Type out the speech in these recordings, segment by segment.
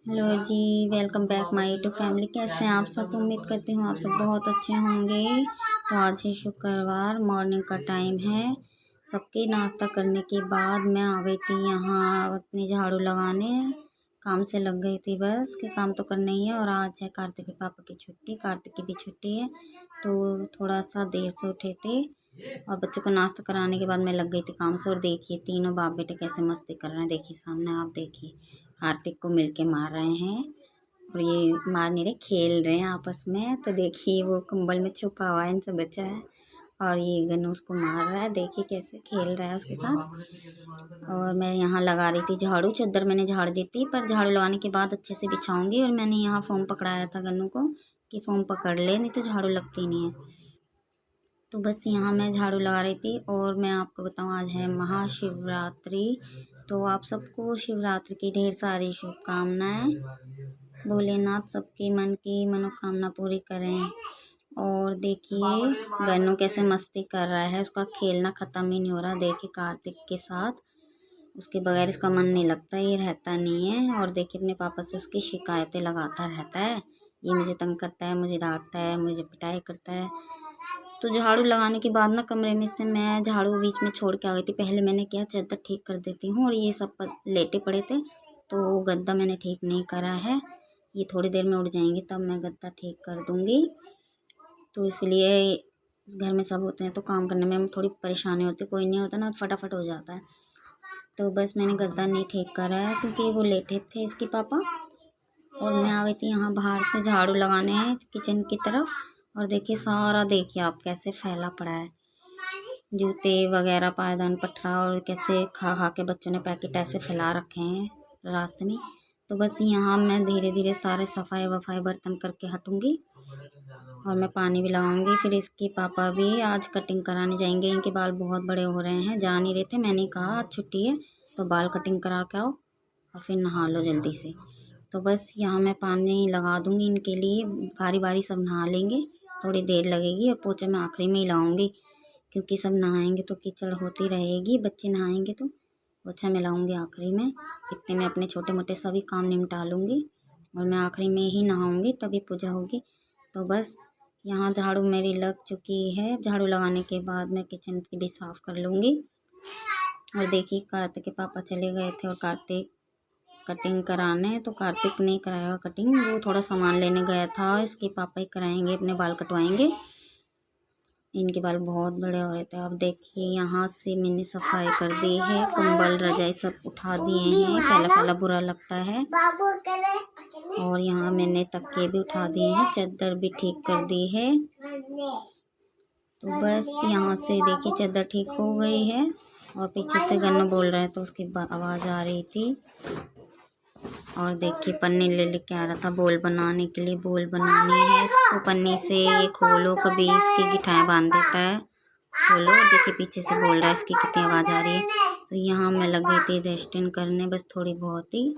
Hello ji. Welcome back my YouTube family. कैसे हैं आप सब? उम्मीद करती हूँ आप सब बहुत अच्छे होंगे। तो आज है शुक्रवार, मॉर्निंग का टाइम है। सबके नाश्ता करने के बाद मैं आ गई थी यहाँ अपनी झाड़ू लगाने। काम से लग गई थी बस कि काम तो करना ही है। और आज है कार्तिक के पापा की छुट्टी, कार्तिक की भी छुट्टी है, तो थोड़ा सा देर से उठे थे। और बच्चों को नाश्ता कराने के बाद मैं लग गई थी काम से। और देखिए तीनों बाप बेटे कैसे मस्ती कर रहे हैं। देखिए सामने आप देखिए, कार्तिक को मिलके मार रहे हैं। और ये मार नहीं रहे, खेल रहे हैं आपस में। तो देखिए वो कंबल में छुपा हुआ है, इनसे बचा है। और ये गन्नू उसको मार रहा है, देखिए कैसे खेल रहा है उसके साथ। और मैं यहाँ लगा रही थी झाड़ू। चद्दर मैंने झाड़ दी थी, पर झाड़ू लगाने के बाद अच्छे से बिछाऊंगी। और मैंने यहाँ फोम पकड़ाया था गन्नू को कि फोम पकड़ ले, नहीं तो झाड़ू लगती नहीं है। तो बस यहाँ मैं झाड़ू लगा रही थी। और मैं आपको बताऊँ, आज है महाशिवरात्रि। तो आप सबको शिवरात्रि की ढेर सारी शुभकामनाएं। भोलेनाथ सबके मन की मनोकामना पूरी करें। और देखिए गन्नू कैसे मस्ती कर रहा है, उसका खेलना ख़त्म ही नहीं हो रहा। देखिए कार्तिक के साथ उसके बगैर इसका मन नहीं लगता, ये रहता नहीं है। और देखिए अपने पापा से उसकी शिकायतें लगाता रहता है, ये मुझे तंग करता है, मुझे डांटता है, मुझे पिटाई करता है। तो झाड़ू लगाने के बाद ना कमरे में से मैं झाड़ू बीच में छोड़ के आ गई थी। पहले मैंने क्या चादर ठीक कर देती हूँ। और ये सब लेटे पड़े थे, तो गद्दा मैंने ठीक नहीं करा है। ये थोड़ी देर में उठ जाएंगे तब मैं गद्दा ठीक कर दूँगी। तो इसलिए घर में सब होते हैं तो काम करने में थोड़ी परेशानी होती है। कोई नहीं होता ना, फटाफट हो जाता है। तो बस मैंने गद्दा नहीं ठीक करा है क्योंकि वो लेटे थे इसके पापा। और मैं आ गई थी यहाँ बाहर से झाड़ू लगाने हैं किचन की तरफ। और देखिए सारा, देखिए आप कैसे फैला पड़ा है, जूते वगैरह, पायदान, पटरा। और कैसे खा खा के बच्चों ने पैकेट ऐसे फैला रखे हैं रास्ते में। तो बस यहाँ मैं धीरे धीरे सारे सफाई वफाई बर्तन करके हटूँगी। और मैं पानी भी लगाऊंगी। फिर इसके पापा भी आज कटिंग कराने जाएंगे। इनके बाल बहुत बड़े हो रहे हैं, जा नहीं रहे थे। मैंने कहा आज छुट्टी है तो बाल कटिंग करा के आओ और फिर नहा लो जल्दी से। तो बस यहाँ मैं पानी लगा दूँगी इनके लिए, बारी बारी सब नहा लेंगे। थोड़ी देर लगेगी। और पोछा मैं आखिरी में ही लगाऊंगी क्योंकि सब नहाएंगे तो कीचड़ होती रहेगी, बच्चे नहाएंगे तो। पोछा मैं लाऊंगी आखिरी में, इतने में अपने छोटे मोटे सभी काम निपटा लूँगी। और मैं आखिरी में ही नहाऊंगी तभी पूजा होगी। तो बस यहाँ झाड़ू मेरी लग चुकी है। झाड़ू लगाने के बाद मैं किचन की भी साफ़ कर लूँगी। और देखिए कार्तिक के पापा चले गए थे और कार्तिक कटिंग कराने, तो कार्तिक नहीं कराएगा कटिंग, वो थोड़ा सामान लेने गया था। इसके पापा ही कराएंगे, अपने बाल कटवाएंगे। इनके बाल बहुत बड़े हो रहे थे। अब देखिए यहाँ से मैंने सफाई कर दी है, कंबल रजाई सब उठा दिए हैं, फैला फैला बुरा लगता है। और यहाँ मैंने तकिए भी उठा दिए हैं, चादर भी ठीक कर दी है। तो बस यहाँ से देखिए चादर ठीक हो गई है। और पीछे से गन्नू बोल रहे हैं तो उसकी आवाज़ आ रही थी। और देखिए पन्नी ले लेके आ रहा था बोल बनाने के लिए। बोल बनानी है इसको, पन्नी से ये खोलो, कभी इसकी गिठाएं बांध देता है। खोलो, देखिए पीछे से बोल रहा है, इसकी कितनी आवाज़ आ रही है। तो यहाँ मैं लग गई थी डस्टिंग करने, बस थोड़ी बहुत ही।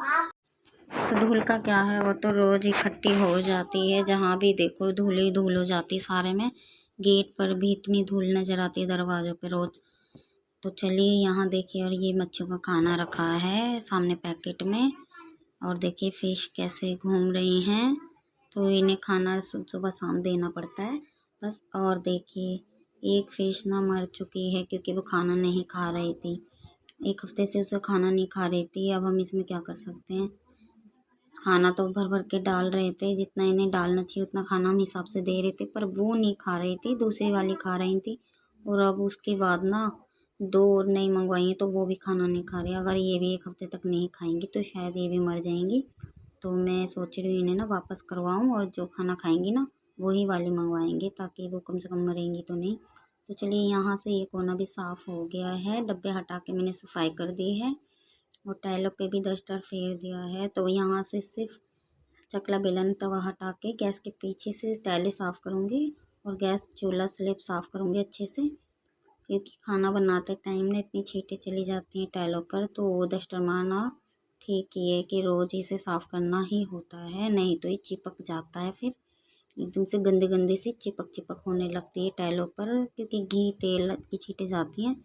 तो धूल का क्या है, वो तो रोज़ इकट्ठी हो जाती है। जहाँ भी देखो धूल ही धूल हो जाती सारे में। गेट पर भी इतनी धूल नज़र आती है, दरवाज़ों पे रोज़। तो चलिए यहाँ देखिए। और ये मच्छियों का खाना रखा है सामने पैकेट में। और देखिए फिश कैसे घूम रही हैं। तो इन्हें खाना सुबह शाम देना पड़ता है बस। और देखिए एक फिश ना मर चुकी है क्योंकि वो खाना नहीं खा रही थी। एक हफ्ते से उसे खाना नहीं खा रही थी। अब हम इसमें क्या कर सकते हैं। खाना तो भर भर के डाल रहे थे, जितना इन्हें डालना चाहिए उतना खाना हम हिसाब से दे रहे थे, पर वो नहीं खा रही थी, दूसरी वाली खा रही थी। और अब उसके बाद ना दो और नई मंगवाई है तो वो भी खाना नहीं खा रही। अगर ये भी एक हफ्ते तक नहीं खाएंगी तो शायद ये भी मर जाएंगी। तो मैं सोच रही हूँ इन्हें ना वापस करवाऊँ और जो खाना खाएंगी ना वही वाली मंगवाएंगे, ताकि वो कम से कम मरेंगी तो नहीं। तो चलिए यहाँ से ये कोना भी साफ़ हो गया है, डब्बे हटा के मैंने सफाई कर दी है। और टाइलों पे भी डस्टर फेर दिया है। तो यहाँ से सिर्फ चकला बेलन तवा हटा के गैस के पीछे से टाइलें साफ़ करूँगी। और गैस चूल्हा स्लेब साफ़ करूँगी अच्छे से, क्योंकि खाना बनाते टाइम ना इतनी छींटें चली जाती हैं टाइलों पर। तो वो डस्टर मारना ठीक ही है कि रोज़ इसे साफ़ करना ही होता है, नहीं तो ये चिपक जाता है। फिर एकदम से गंदी गंदी सी चिपक चिपक होने लगती है टाइलों पर, क्योंकि घी तेल की छींटें जाती हैं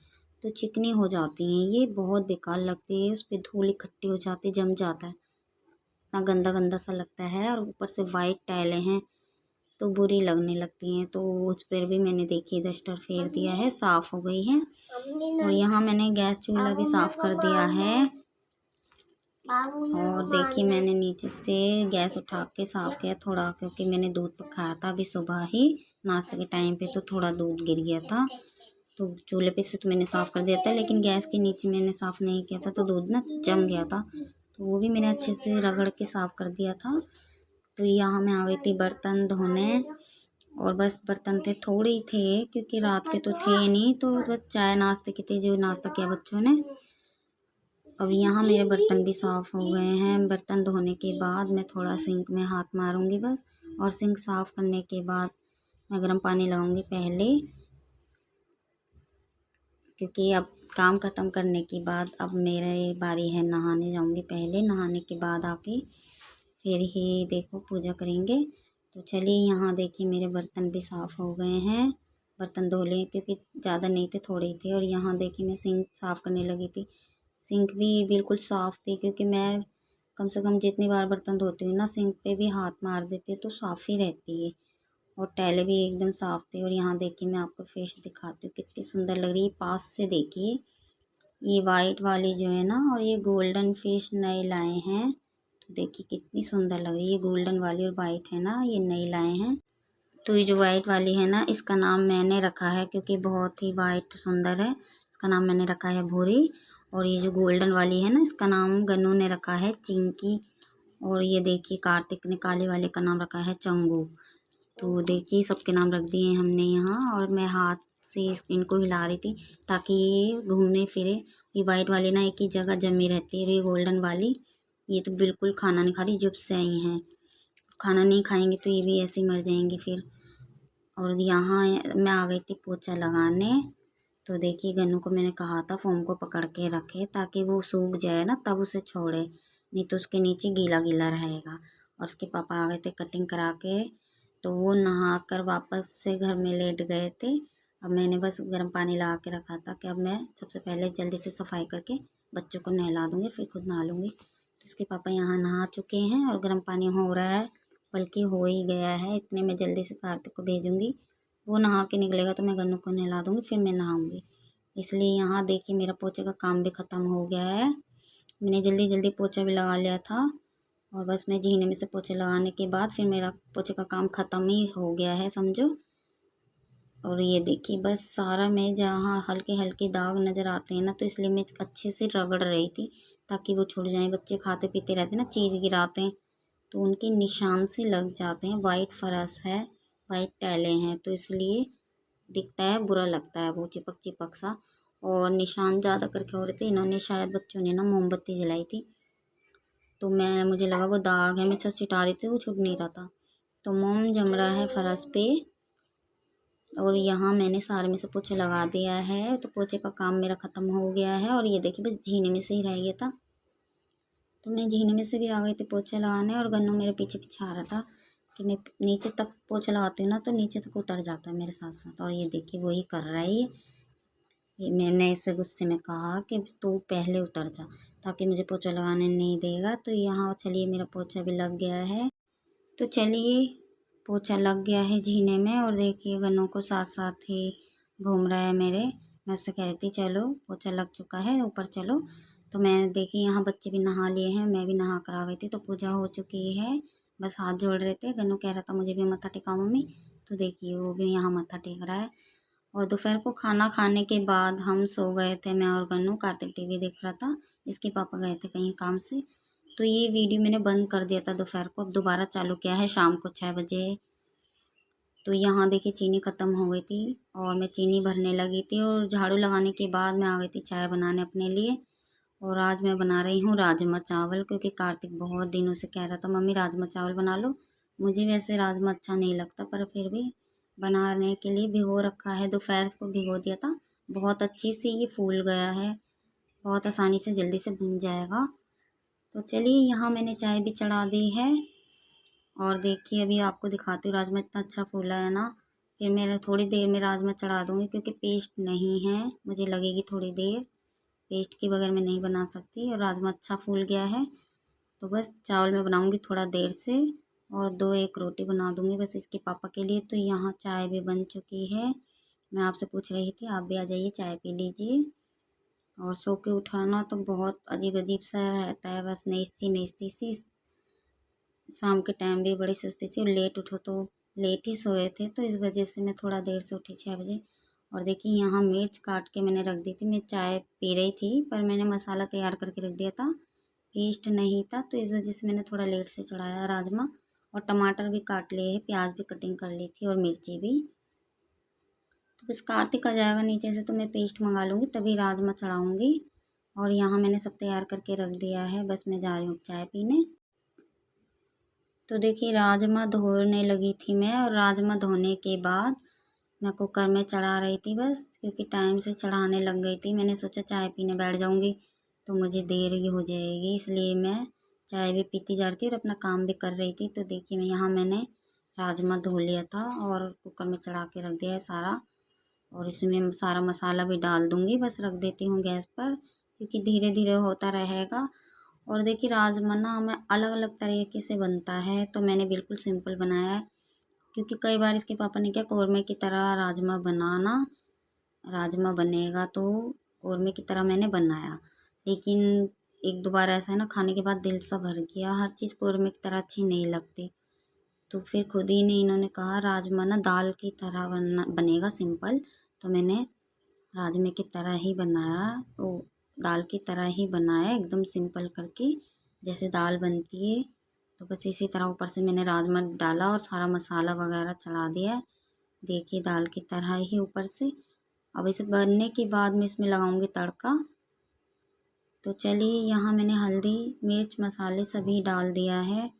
तो चिकनी हो जाती हैं। ये बहुत बेकार लगती है, उस पर धूल इकट्ठी हो जाती, जम जाता है। इतना गंदा गंदा सा लगता है, और ऊपर से वाइट टाइलें हैं तो बुरी लगने लगती हैं। तो उस पर भी मैंने देखिए डस्टर फेर दिया है, साफ़ हो गई है। और यहाँ मैंने गैस चूल्हा भी साफ़ कर दिया है। और देखिए मैंने नीचे से गैस उठा के साफ़ किया थोड़ा, क्योंकि मैंने दूध पकाया था अभी सुबह ही नाश्ते के टाइम पे, तो थोड़ा दूध गिर गया था। तो चूल्हे पे से तो मैंने साफ़ कर दिया था, लेकिन गैस के नीचे मैंने साफ़ नहीं किया था तो दूध ना जम गया था, तो वो भी मैंने अच्छे से रगड़ के साफ़ कर दिया था। तो यहाँ मैं आ गई थी बर्तन धोने, और बस बर्तन थे थोड़े ही थे क्योंकि रात के तो थे नहीं, तो बस चाय नाश्ते के थे जो नाश्ता किया बच्चों ने। अब यहाँ मेरे बर्तन भी साफ़ हो गए हैं। बर्तन धोने के बाद मैं थोड़ा सिंक में हाथ मारूंगी बस, और सिंक साफ़ करने के बाद मैं गर्म पानी लगाऊंगी पहले, क्योंकि अब काम ख़त्म करने के बाद अब मेरे बारी है नहाने जाऊंगी पहले। नहाने के बाद आके फिर ही देखो पूजा करेंगे। तो चलिए यहाँ देखिए मेरे बर्तन भी साफ़ हो गए हैं। बर्तन धो लिए क्योंकि ज़्यादा नहीं थे, थोड़े ही थे। और यहाँ देखिए मैं सिंक साफ़ करने लगी थी। सिंक भी बिल्कुल साफ़ थी, क्योंकि मैं कम से कम जितनी बार बर्तन धोती हूँ ना सिंक पे भी हाथ मार देती हूँ तो साफ़ ही रहती है। और टाइलें भी एकदम साफ़ थी। और यहाँ देखिए मैं आपको फिश दिखाती हूँ कितनी सुंदर लग रही है पास से। देखिए ये वाइट वाली जो है ना, और ये गोल्डन फिश नए लाए हैं, तो देखिए कितनी सुंदर लग रही है। ये गोल्डन वाली और वाइट है ना, ये नए लाए हैं। तो ये जो वाइट वाली है ना, इसका नाम मैंने रखा है क्योंकि बहुत ही वाइट सुंदर है, इसका नाम मैंने रखा है भूरी। और ये जो गोल्डन वाली है ना, इसका नाम गन्नू ने रखा है चिंकी। और ये देखिए कार्तिक ने काले वाले का नाम रखा है चंगू। तो देखिए सबके नाम रख दिए हमने यहाँ। और मैं हाथ से इनको हिला रही थी ताकि ये घूमने फिरे। ये वाइट वाली ना एक ही जगह जमी रहती है, और ये गोल्डन वाली ये तो बिल्कुल खाना नहीं खा रही, जब से आई हैं। खाना नहीं खाएंगे तो ये भी ऐसे ही मर जाएंगे फिर। और यहाँ मैं आ गई थी पोछा लगाने। तो देखिए गन्नू को मैंने कहा था फोम को पकड़ के रखे ताकि वो सूख जाए ना तब उसे छोड़े, नहीं तो उसके नीचे गीला गीला रहेगा। और उसके पापा आ गए थे कटिंग करा के, तो वो नहा कर वापस से घर में लेट गए थे। अब मैंने बस गर्म पानी लगा के रखा था कि अब मैं सबसे पहले जल्दी से सफाई करके बच्चों को नहला दूँगी, फिर खुद नहा लूँगी। तो उसके पापा यहाँ नहा चुके हैं और गर्म पानी हो रहा है, बल्कि हो ही गया है। इतने में जल्दी से कार्तिक को भेजूँगी, वो नहा के निकलेगा तो मैं गन्नू को नहला दूँगी, फिर मैं नहाऊँगी। इसलिए यहाँ देखिए मेरा पोछे का काम भी ख़त्म हो गया है। मैंने जल्दी जल्दी पोछा भी लगा लिया था, और बस मैं जीने में से पोछे लगाने के बाद फिर मेरा पोछे का काम ख़त्म ही हो गया है समझो। और ये देखिए बस सारा मैं जहाँ हल्के हल्के दाग नज़र आते हैं ना, तो इसलिए मैं अच्छे से रगड़ रही थी ताकि वो छूट जाए। बच्चे खाते पीते रहते हैं ना, चीज़ गिराते हैं तो उनके निशान से लग जाते हैं। वाइट फरस है, वाइट टाइलें हैं, तो इसलिए दिखता है, बुरा लगता है वो चिपक चिपक सा। और निशान ज़्यादा करके हो रहे थे, इन्होंने शायद बच्चों ने ना मोमबत्ती जलाई थी, तो मुझे लगा वो दाग है, मैं छत छिटा रही थी, वो छुट नहीं रहा था, तो मोम जम रहा है फरस पे। और यहाँ मैंने सारे में से पोछा लगा दिया है, तो पोछे का काम मेरा ख़त्म हो गया है। और ये देखिए बस जीने में से ही रह गया था, तो मैं जीने में से भी आ गई थी पोछा लगाने। और गन्नू मेरे पीछे पीछे आ रहा था कि मैं नीचे तक पोछा लगाती हूँ ना, तो नीचे तक उतर जाता है मेरे साथ साथ। और ये देखिए वही कर रहा है ये मैंने इसे गुस्से में कहा कि तू पहले उतर जा, ताकि मुझे पोछा लगाने नहीं देगा। तो यहाँ चलिए मेरा पोछा भी लग गया है। तो चलिए पोछा लग गया है जीने में, और देखिए गन्नू को साथ साथ ही घूम रहा है मेरे। मैं उससे कह रही थी चलो पोछा लग चुका है, ऊपर चलो। तो मैं देखी यहाँ बच्चे भी नहा लिए हैं, मैं भी नहा कर आ गई थी, तो पूजा हो चुकी है। बस हाथ जोड़ रहे थे, गन्नू कह रहा था मुझे भी मत्था टेका मम्मी, तो देखिए वो भी यहाँ मत्था टेक रहा है। और दोपहर को खाना खाने के बाद हम सो गए थे, मैं और गन्नू। कार्तिक टीवी देख रहा था, इसके पापा गए थे कहीं काम से, तो ये वीडियो मैंने बंद कर दिया था दोपहर को, अब दोबारा चालू किया है शाम को 6 बजे। तो यहाँ देखिए चीनी ख़त्म हो गई थी और मैं चीनी भरने लगी थी, और झाड़ू लगाने के बाद मैं आ गई थी चाय बनाने अपने लिए। और आज मैं बना रही हूँ राजमा चावल, क्योंकि कार्तिक बहुत दिनों से कह रहा था मम्मी राजमा चावल बना लो। मुझे वैसे राजमा अच्छा नहीं लगता, पर फिर भी बनाने के लिए भिगो रखा है, दोपहर को भिगो दिया था। बहुत अच्छी से ये फूल गया है, बहुत आसानी से जल्दी से बन जाएगा। तो चलिए यहाँ मैंने चाय भी चढ़ा दी है, और देखिए अभी आपको दिखाती हूँ राजमा इतना अच्छा फूला है ना। फिर मैं थोड़ी देर में राजमा चढ़ा दूँगी, क्योंकि पेस्ट नहीं है, मुझे लगेगी थोड़ी देर, पेस्ट के बगैर मैं नहीं बना सकती। और राजमा अच्छा फूल गया है, तो बस चावल मैं बनाऊँगी थोड़ा देर से और 2-1 रोटी बना दूँगी बस इसके पापा के लिए। तो यहाँ चाय भी बन चुकी है। मैं आपसे पूछ रही थी, आप भी आ जाइए, चाय पी लीजिए। और सो के उठाना तो बहुत अजीब सा रहता है, बस नेस्ती सी। शाम के टाइम भी बड़ी सुस्ती सी, और लेट उठो तो लेट ही सोए थे, तो इस वजह से मैं थोड़ा देर से उठी 6 बजे। और देखिए यहाँ मिर्च काट के मैंने रख दी थी। मैं चाय पी रही थी पर मैंने मसाला तैयार करके रख दिया था, पेस्ट नहीं था, तो इस वजह से मैंने थोड़ा लेट से चढ़ाया राजमा। और टमाटर भी काट लिए हैं, प्याज भी कटिंग कर ली थी और मिर्ची भी। तो बस कार्तिक आ जाएगा नीचे से तो मैं पेस्ट मंगा लूँगी, तभी राजमा चढ़ाऊँगी। और यहाँ मैंने सब तैयार करके रख दिया है, बस मैं जा रही हूँ चाय पीने। तो देखिए राजमा धोने लगी थी मैं, और राजमा धोने के बाद मैं कुकर में चढ़ा रही थी बस, क्योंकि टाइम से चढ़ाने लग गई थी। मैंने सोचा चाय पीने बैठ जाऊँगी तो मुझे देर ही हो जाएगी, इसलिए मैं चाय भी पीती जा रही थी और अपना काम भी कर रही थी। तो देखिए यहाँ मैंने राजमा धो लिया था और कुकर में चढ़ा के रख दिया है सारा। और इसमें सारा मसाला भी डाल दूँगी, बस रख देती हूँ गैस पर, क्योंकि धीरे धीरे होता रहेगा। और देखिए राजमा ना हमें अलग अलग तरीके से बनता है, तो मैंने बिल्कुल सिंपल बनाया है, क्योंकि कई बार इसके पापा ने क्या कौरमे की तरह राजमा बनेगा, तो कौरमे की तरह मैंने बनाया। लेकिन 1-2 बार ऐसा है ना, खाने के बाद दिल सा भर गया, हर चीज़ कौरमे की तरह अच्छी नहीं लगती। तो फिर खुद ही ने इन्होंने कहा राजमा ना दाल की तरह बनेगा सिंपल, तो मैंने राजमे की तरह ही बनाया। तो दाल की तरह ही बनाया, एकदम सिंपल करके जैसे दाल बनती है। तो बस इसी तरह ऊपर से मैंने राजमा डाला और सारा मसाला वगैरह चढ़ा दिया। देखिए दाल की तरह ही ऊपर से। अब इसे बनने के बाद मैं इसमें लगाऊंगी तड़का। तो चलिए यहाँ मैंने हल्दी मिर्च मसाले सभी डाल दिया है,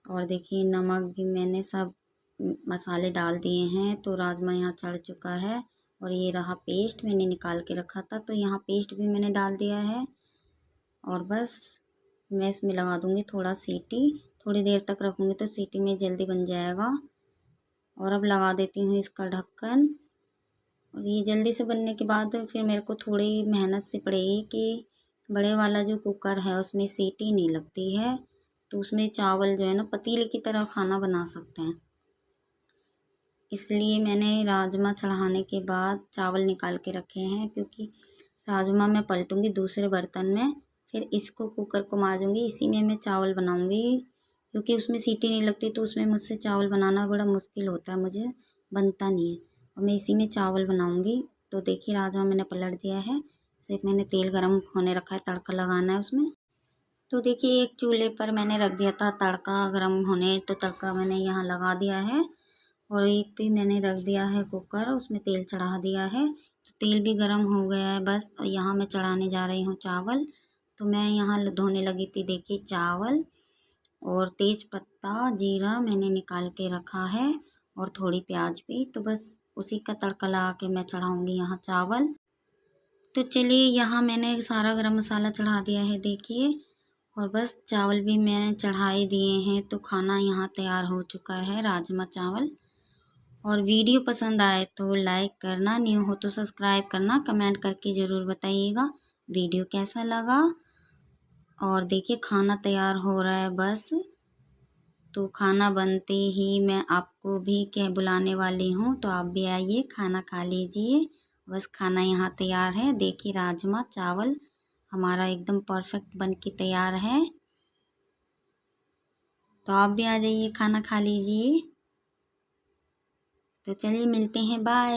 और देखिए नमक भी मैंने सब मसाले डाल दिए हैं। तो राजमा यहाँ चढ़ चुका है, और ये रहा पेस्ट मैंने निकाल के रखा था, तो यहाँ पेस्ट भी मैंने डाल दिया है। और बस मैं इसमें लगा दूँगी थोड़ा सीटी, थोड़ी देर तक रखूँगी तो सीटी में जल्दी बन जाएगा। और अब लगा देती हूँ इसका ढक्कन। और ये जल्दी से बनने के बाद फिर मेरे को थोड़ी मेहनत से पड़ेगी कि बड़े वाला जो कुकर है उसमें सीटी नहीं लगती है, तो उसमें चावल जो है ना पतीले की तरह खाना बना सकते हैं। इसलिए मैंने राजमा चढ़ाने के बाद चावल निकाल के रखे हैं, क्योंकि राजमा मैं पलटूँगी दूसरे बर्तन में, फिर इसको कुकर को मांजूँगी, इसी में मैं चावल बनाऊँगी। क्योंकि उसमें सीटी नहीं लगती, तो उसमें मुझसे चावल बनाना बड़ा मुश्किल होता है, मुझे बनता नहीं है, और मैं इसी में चावल बनाऊँगी। तो देखिए राजमा मैंने पलट दिया है, सिर्फ मैंने तेल गरम होने रखा है, तड़का लगाना है उसमें। तो देखिए एक चूल्हे पर मैंने रख दिया था तड़का गरम होने, तो तड़का मैंने यहाँ लगा दिया है। और एक पे मैंने रख दिया है कुकर, उसमें तेल चढ़ा दिया है, तो तेल भी गरम हो गया है बस। और यहाँ मैं चढ़ाने जा रही हूँ चावल। तो मैं यहाँ धोने लगी थी देखिए चावल, और तेज पत्ता जीरा मैंने निकाल के रखा है, और थोड़ी प्याज भी। तो बस उसी का तड़का लगा के मैं चढ़ाऊँगी यहाँ चावल। तो चलिए यहाँ मैंने सारा गरम मसाला चढ़ा दिया है देखिए, और बस चावल भी मैंने चढ़ा ही दिए हैं। तो खाना यहाँ तैयार हो चुका है, राजमा चावल। और वीडियो पसंद आए तो लाइक करना, न्यू हो तो सब्सक्राइब करना, कमेंट करके ज़रूर बताइएगा वीडियो कैसा लगा। और देखिए खाना तैयार हो रहा है बस। तो खाना बनते ही मैं आपको भी बुलाने वाली हूँ, तो आप भी आइए खाना खा लीजिए। बस खाना यहाँ तैयार है, देखिए राजमा चावल हमारा एकदम परफेक्ट बन के तैयार है। तो आप भी आ जाइए खाना खा लीजिए। तो चलिए मिलते हैं, बाय।